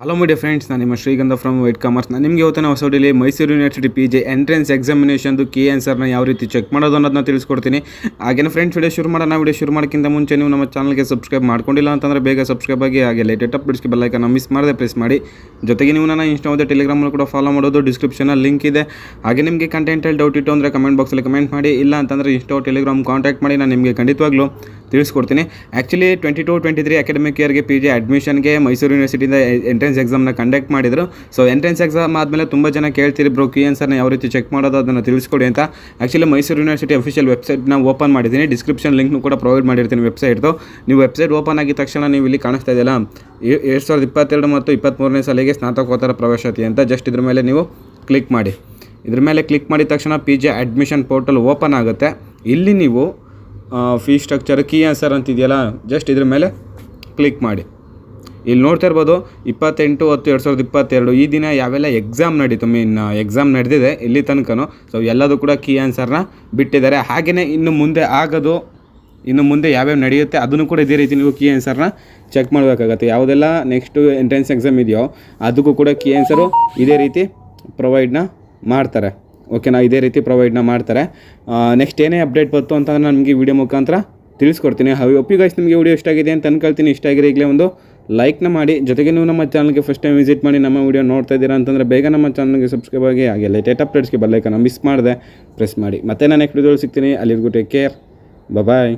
Hello media friends, ನಾನು ನಿಮ್ಮ ಶ್ರೀಗಂಧ ಫ್ರಮ್ ವೈಟ್ ಕಾಮರ್ಸ್. ನಾನು ನಿಮಗೆ ಇವತ್ತಿನ ಹೊಸ ವಿಡಿಯೋಲಿ ಮೈಸೂರು ಯೂನಿವರ್ಸಿಟಿ PG ಎಂಟ್ರೆನ್ಸ್ ಎಕ್ಸಾಮಿನೇಷನ್ದು ಕೀ ಆನ್ಸರ್ನ ಯಾವ ರೀತಿ ಚೆಕ್ ಮಾಡೋದು ಅನ್ನೋದನ್ನ ತಿಳಿಸ್ಕೊಡ್ತೀನಿ. ಹಾಗೇನೇ ಫ್ರೆಂಡ್ಸ್, ವಿಡಿಯೋ ಶುರು ಮಾಡೋಕ್ಕಿಂತ ಮುಂಚೆ ನೀವು ನಮ್ಮ ಚಾನಲ್ಗೆ ಸಬ್ಸ್ಕ್ರೈಬ್ ಮಾಡ್ಕೊಂಡಿಲ್ಲ ಅಂತಂದರೆ ಬೇಗ ಸಬ್ಸ್ಕ್ರೈಬ್ ಆಗಿ, ಹಾಗೆ ಲೇಟೆಸ್ಟ್ ಅಪ್ಡೇಟ್ಸ್ಗೆ ಬೆಲ್ ಐಕಾನ್ ಮಿಸ್ ಮಾಡದೆ ಪ್ರೆಸ್ ಮಾಡಿ. ಜೊತೆಗೆ ನೀವು ನನ್ನ ಇನ್ಸ್ಟಾ ಮತ್ತು ಟೆಲಿಗ್ರಾಮಲ್ಲಿ ಕೂಡ ಫಾಲೋ ಮಾಡೋದು, ಡಿಸ್ಕ್ರಿಪ್ಷನಲ್ಲಿ ಲಿಂಕ್ ಇದೆ. ಹಾಗೆ ನಿಮಗೆ ಕಂಟೆಂಟಲ್ಲಿ ಡೌಟ್ ಇತ್ತು ಅಂದರೆ ಕಮೆಂಟ್ ಬಾಕ್ಸಲ್ಲಿ ಕಮೆಂಟ್ ಮಾಡಿ, ಇಲ್ಲ ಅಂತಂದರೆ ಇನ್ಸ್ಟಾ ಟೆಲಿಗ್ರಾಮ್ ಕಾಂಟ್ಯಾಕ್ಟ್ ಮಾಡಿ, ನಾನು ನಿಮಗೆ ಖಂಡಿತವಾಗ್ಲೂ ತಿಳಿಸ್ಕೊಡ್ತೀನಿ. ಆ್ಯಕ್ಚುಲಿ 22-23 ಅಕಾಡೆಮಿಕ್ ಇಯರ್ಗೆ PG ಅಡ್ಮಿಷನ್ಗೆ ಮೈಸೂರು ಯೂನಿವರ್ಸಿಟಿಯಿಂದ ಎಂಟ್ರೆನ್ಸ್ ಎಕ್ಸಾಮ್ನ ಕಂಡಕ್ಟ್ ಮಾಡಿದರು. ಸೊ ಎಂಟ್ರೆನ್ಸ್ ಎಕ್ಸಾಮ್ ಆದಮೇಲೆ ತುಂಬ ಜನ ಕೇಳ್ತೀರಿ, ಬ್ರೋ ಕೀ ಆನ್ಸರ್ನ ಯಾವ ರೀತಿ ಚೆಕ್ ಮಾಡೋದು ಅದನ್ನು ತಿಳಿಸ್ಕೊಡಿ ಅಂತ. ಆ್ಯಕ್ಚುಲಿ ಮೈಸೂರು ಯೂನಿವರ್ಸಿಟಿ ಅಫಿಷಿಯಲ್ ವೆಬ್ಸೈಟ್ನ ಓಪನ್ ಮಾಡಿದ್ದೀನಿ, ಡಿಸ್ಕ್ರಿಪ್ಷನ್ ಲಿಂಕ್ನು ಕೂಡ ಪ್ರೊವೈಡ್ ಮಾಡಿರ್ತೀನಿ ವೆಬ್ಸೈಟ್ದು. ನೀವು ವೆಬ್ಸೈಟ್ ಓಪನ್ ಆಗಿದ ತಕ್ಷಣ ನೀವು ಇಲ್ಲಿ ಕಾಣಿಸ್ತಾ ಇದೆಯಲ್ಲ 2022 ಮತ್ತು 23ನೇ ಸಾಲಿಗೆ ಸ್ನಾತಕೋತ್ತರ ಪ್ರವೇಶಾತಿ ಅಂತ, ಜಸ್ಟ್ ಇದ್ರ ಮೇಲೆ ನೀವು ಕ್ಲಿಕ್ ಮಾಡಿ. ಇದ್ರ ಮೇಲೆ ಕ್ಲಿಕ್ ಮಾಡಿದ ತಕ್ಷಣ PG ಅಡ್ಮಿಷನ್ ಪೋರ್ಟಲ್ ಓಪನ್ ಆಗುತ್ತೆ. ಇಲ್ಲಿ ನೀವು ಫೀ ಸ್ಟ್ರಕ್ಚರ್ ಕೀ ಆನ್ಸರ್ ಅಂತಿದೆಯಲ್ಲ, ಜಸ್ಟ್ ಇದ್ರ ಮೇಲೆ ಕ್ಲಿಕ್ ಮಾಡಿ. ಇಲ್ಲಿ ನೋಡ್ತಾ ಇರ್ಬೋದು 28/10/2022 ಈ ದಿನ ಯಾವೆಲ್ಲ ಎಕ್ಸಾಮ್ ನಡೀತು, ಎಕ್ಸಾಮ್ ನಡೆದಿದೆ ಇಲ್ಲಿ ತನಕನೂ. ಸೊ ಎಲ್ಲದೂ ಕೂಡ ಕೀ ಆನ್ಸರ್ನ ಬಿಟ್ಟಿದ್ದಾರೆ. ಹಾಗೆಯೇ ಇನ್ನು ಮುಂದೆ ಯಾವ್ಯಾವ ನಡೆಯುತ್ತೆ ಅದನ್ನು ಕೂಡ ಇದೇ ರೀತಿ ನೀವು ಕೀ ಆನ್ಸರ್ನ ಚೆಕ್ ಮಾಡಬೇಕಾಗತ್ತೆ. ಯಾವುದೆಲ್ಲ ನೆಕ್ಸ್ಟು ಎಂಟ್ರೆನ್ಸ್ ಎಕ್ಸಾಮ್ ಇದೆಯೋ ಅದಕ್ಕೂ ಕೂಡ ಕೀ ಆನ್ಸರು ಇದೇ ರೀತಿ ಪ್ರೊವೈಡ್ನ ಮಾಡ್ತಾರೆ. ಓಕೆನಾ, ಇದೇ ರೀತಿ ಪ್ರೊವೈಡ್ನ ಮಾಡ್ತಾರೆ. ನೆಕ್ಸ್ಟ್ ಏನೇ ಅಪ್ಡೇಟ್ ಬಂತು ಅಂತ ನಾನು ನಿಮಗೆ ವಿಡಿಯೋ ಮುಖಾಂತರ ತಿಳಿಸ್ಕೊಡ್ತೀನಿ. ಹೋಪ್ ಯು ಗೈಸ್ ನಿಮಗೆ ವಿಡಿಯೋ ಇಷ್ಟ ಆಗಿದೆ ಅಂತ ಅಂದ್ಕೊಳ್ತೀನಿ. ಇಷ್ಟ ಆಗಿರೋ ಈಗಲೇ ಒಂದು ಲೈಕ್ನ ಮಾಡಿ. ಜೊತೆಗೆ ನೀವು ನಮ್ಮ ಚಾನಲ್ಗೆ ಫಸ್ಟ್ ಟೈಮ್ ವಿಸಿಟ್ ಮಾಡಿ ನಮ್ಮ ವಿಡಿಯೋ ನೋಡ್ತಾ ಇದ್ದೀರಾ ಅಂತಂದರೆ ಬೇಗ ನಮ್ಮ ಚಾನಲ್ಗೆ ಸಬ್ಸ್ಕ್ರೈಬ್ ಆಗಿ, ಹಾಗೆ ಲೇಟೆಸ್ಟ್ ಅಪ್ಡೇಟ್ಸ್ಗೆ ಬೆಲ್ ಐಕಾನ್ ಮಿಸ್ ಮಾಡದೆ ಪ್ರೆಸ್ ಮಾಡಿ. ಮತ್ತೆ ನಾನು ನೆಕ್ಸ್ಟ್ ವಿಡಿಯೋಲಿ ಸಿಗ್ತೀನಿ. ಅಲ್ಲಿವರೆಗೂ ಟೇಕ್ ಕೇರ್, ಬಾಯ್.